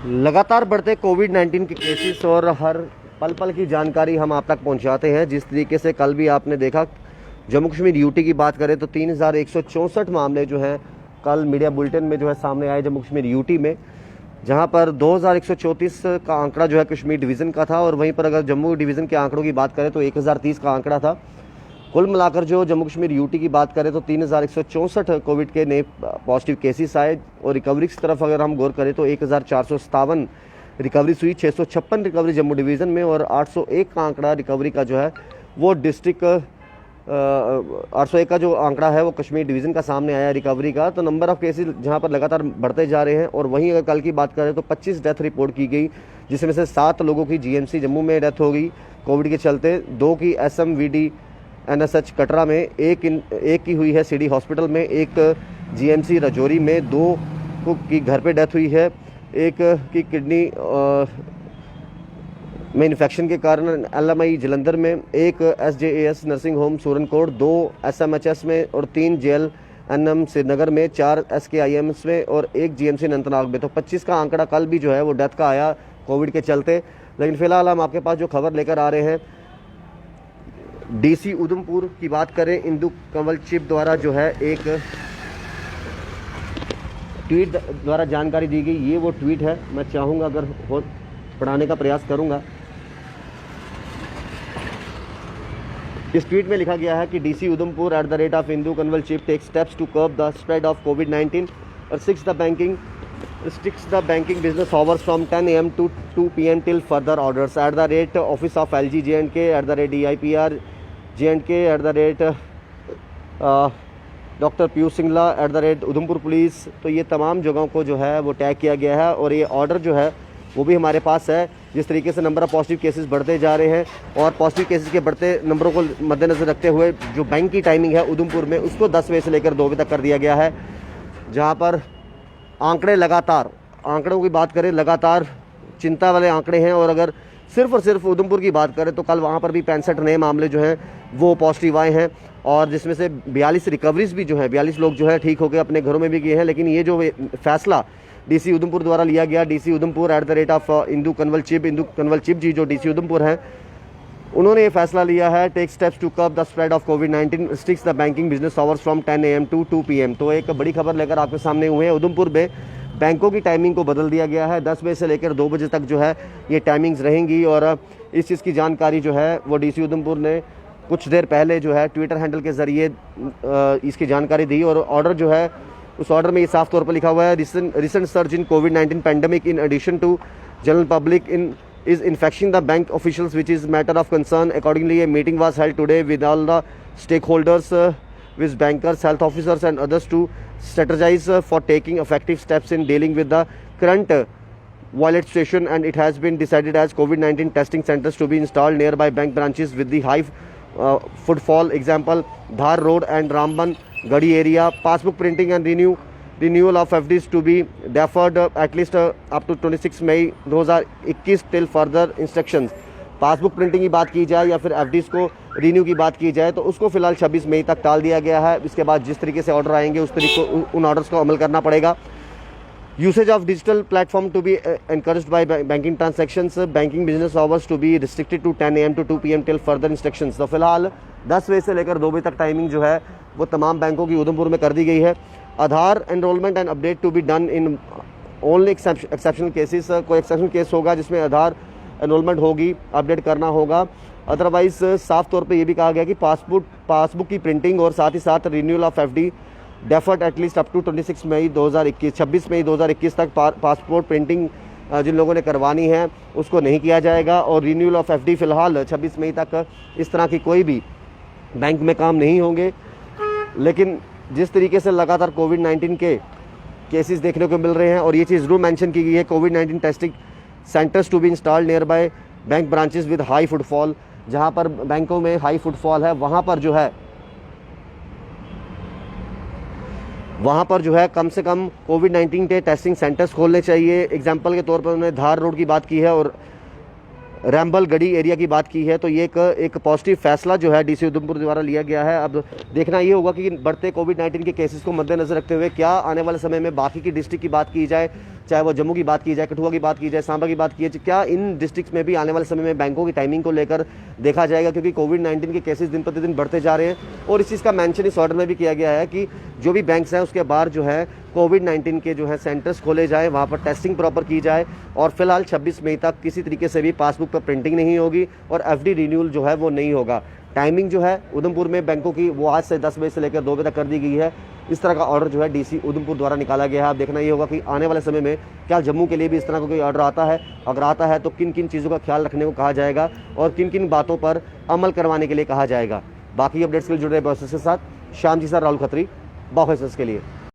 लगातार बढ़ते कोविड-19 के केसेस और हर पल पल की जानकारी हम आप तक पहुंचाते हैं। जिस तरीके से कल भी आपने देखा, जम्मू कश्मीर यूटी की बात करें तो 3164 मामले जो हैं कल मीडिया बुलेटिन में जो है सामने आए जम्मू कश्मीर यूटी में, जहां पर 2134 का आंकड़ा जो है कश्मीर डिवीज़न का था। और वहीं पर अगर जम्मू डिवीज़न के आंकड़ों की बात करें तो 1030 का आंकड़ा था। कुल मिलाकर जो जम्मू कश्मीर यूटी की बात करें तो 3164 कोविड के नए पॉजिटिव केसेस आए। और रिकवरी की तरफ अगर हम गौर करें तो 1457 रिकवरीज हुई, 656 रिकवरी जम्मू डिवीज़न में और 801 का आंकड़ा रिकवरी का जो है वो डिस्ट्रिक्ट 801 का जो आंकड़ा है वो कश्मीर डिवीज़न का सामने आया रिकवरी का। तो नंबर ऑफ केसेस जहां पर लगातार बढ़ते जा रहे हैं। और वहीं अगर कल की बात करें तो 25 डेथ रिपोर्ट की गई, जिसमें से 7 लोगों की जीएमसी जम्मू में डेथ हो गई कोविड के चलते, 2 की एसएमवीडी एनएसएच कटरा में, एक की हुई है सिटी हॉस्पिटल में, एक जीएमसी राजौरी में, 2 की घर पे डेथ हुई है, एक की किडनी में इन्फेक्शन के कारण एलएमआई जलंधर में, एक एसजेएएस नर्सिंग होम सूरनकोट, 2 एसएमएचएस में और 3 जेएलएनएम श्रीनगर में, 4 एसकेआईएम्स में और 1 जीएमसी अनंतनाग में। तो 25 का आंकड़ा कल भी जो है वो डेथ का आया कोविड के चलते। लेकिन फिलहाल हम आपके पास जो खबर लेकर आ रहे हैं, डीसी उधमपुर की बात करें, इंदु कंवल चिप द्वारा जो है एक ट्वीट द्वारा जानकारी दी गई। ये वो ट्वीट है, मैं चाहूँगा अगर हो पढ़ाने का प्रयास करूँगा। इस ट्वीट में लिखा गया है कि DC Udhampur @ Indu Kanwal Chib take steps to curb the spread of कोविड-19 और restricts the banking business hours from 10 a.m. to 2 p.m. till further orders @ Office of LG J&K @DIPR J&K doctor Piyush Singla @Udhampur police. तो ये तमाम जगहों को जो है वो टैग किया गया है और ये ऑर्डर जो है वो भी हमारे पास है। जिस तरीके से नंबर ऑफ पॉजिटिव केसेस बढ़ते जा रहे हैं और पॉजिटिव केसेस के बढ़ते नंबरों को मद्देनज़र रखते हुए जो बैंक की टाइमिंग है उधमपुर में उसको 10 बजे से लेकर 2 बजे तक कर दिया गया है। जहाँ पर आंकड़ों की बात करें, लगातार चिंता वाले आंकड़े हैं। और अगर सिर्फ और सिर्फ उधमपुर की बात करें तो कल वहां पर भी 65 नए मामले जो हैं वो पॉजिटिव आए हैं और जिसमें से 42 रिकवरीज भी जो हैं, 42 लोग जो है ठीक होकर अपने घरों में भी गए हैं। लेकिन ये जो फैसला डीसी उधमपुर द्वारा लिया गया, डीसी उधमपुर @ इंदु कंवल चिप जी जो डीसी उधमपुर हैं, उन्होंने ये फैसला लिया है, take steps to curb the spread of कोविड-19, restricts the banking business hours from 10 a.m. to 2 p.m. तो एक बड़ी खबर लेकर आपके सामने हुए हैं। उधमपुर में बैंकों की टाइमिंग को बदल दिया गया है, 10 बजे से लेकर 2 बजे तक जो है ये टाइमिंग्स रहेंगी। और इस चीज़ की जानकारी जो है वो डीसी उधमपुर ने कुछ देर पहले जो है ट्विटर हैंडल के ज़रिए इसकी जानकारी दी। और ऑर्डर जो है उस ऑर्डर में ये साफ तौर पर लिखा हुआ है, रिसेंट सर्ज इन कोविड-19 pandemic in addition to general public is infecting the bank officials, which is matter of concern. Accordingly, a meeting was held today with all the stakeholders, with bankers, health officers and others to strategize for taking effective steps in dealing with the current violent situation. And it has been decided as COVID-19 testing centers to be installed nearby bank branches with the high footfall, example Dhar Road and Ramban Gadi area. Passbook printing and renewal of FDs to be deferred at least up to 26 May 2021 till further instructions. Passbook printing की बात की जाए या फिर FDs को renew की बात की जाए तो उसको फिलहाल 26 मई तक टाल दिया गया है। इसके बाद जिस तरीके से ऑर्डर आएंगे उस तरीके उन ऑर्डर्स को अमल करना पड़ेगा। Usage of digital platform to be encouraged by banking transactions, banking business hours to be restricted to 10 a.m. to 2 p.m. till further instructions. तो फिलहाल 10 बजे से लेकर 2 बजे तक टाइमिंग जो है वो तमाम बैंकों की उधमपुर में कर दी गई है। Aadhaar enrolment and update to be done in only exceptional cases. कोई एक्सेप्शनल केस होगा जिसमें आधार एनरोलमेंट होगी, अपडेट करना होगा। अदरवाइज साफ तौर पे ये भी कहा गया कि पासबुक की प्रिंटिंग और साथ ही साथ renewal of FD deferred at least up to 26 May 2021 तक पासपोर्ट प्रिंटिंग जिन लोगों ने करवानी है उसको नहीं किया जाएगा। और रिन्यूअल ऑफ एफडी फिलहाल 26 मई तक इस तरह की कोई भी बैंक में काम नहीं होंगे। लेकिन जिस तरीके से लगातार कोविड-19 के केसेस देखने को मिल रहे हैं और ये चीज़ जरूर मेंशन की गई है, कोविड-19 testing centres to be installed nearby bank branches with high footfall. जहां पर बैंकों में हाई फुटफॉल है वहां पर जो है कम से कम कोविड-19 के टेस्टिंग सेंटर्स खोलने चाहिए। एग्जाम्पल के तौर पर उन्होंने धार रोड की बात की है और रैम्बल गढ़ी एरिया की बात की है। तो ये एक पॉजिटिव फैसला जो है डीसी उधमपुर द्वारा लिया गया है। अब देखना ये होगा कि बढ़ते कोविड-19 के केसेस को मद्देनजर रखते हुए क्या आने वाले समय में बाकी की डिस्ट्रिक्ट की बात की जाए चाहे वो जम्मू की बात की जाए, कठुआ की बात की जाए, सांबा की बात की जाए, क्या इन डिस्ट्रिक्ट्स में भी आने वाले समय में बैंकों की टाइमिंग को लेकर देखा जाएगा, क्योंकि कोविड-19 के केसेस दिन प्रतिदिन बढ़ते जा रहे हैं। और इस चीज़ का मेंशन इस ऑर्डर में भी किया गया है कि जो भी बैंक्स हैं उसके बाहर जो है कोविड-19 के जो है सेंटर्स खोले जाए, वहाँ पर टेस्टिंग प्रॉपर की जाए, और फिलहाल 26 मई तक किसी तरीके से भी पासबुक पर प्रिंटिंग नहीं होगी और एफडी रिन्यूअल जो है वो नहीं होगा। टाइमिंग जो है उधमपुर में बैंकों की वो आज से 10 बजे से लेकर 2 बजे तक कर दी गई है। इस तरह का ऑर्डर जो है डीसी उधमपुर द्वारा निकाला गया है। अब देखना ये होगा कि आने वाले समय में क्या जम्मू के लिए भी इस तरह का कोई ऑर्डर आता है, अगर आता है तो किन किन चीज़ों का ख्याल रखने को कहा जाएगा और किन किन बातों पर अमल करवाने के लिए कहा जाएगा। बाकी अपडेट्स के लिए जुड़े रहे बॉसेस के साथ। श्याम जी सर, राहुल खत्री, बॉक्स के लिए।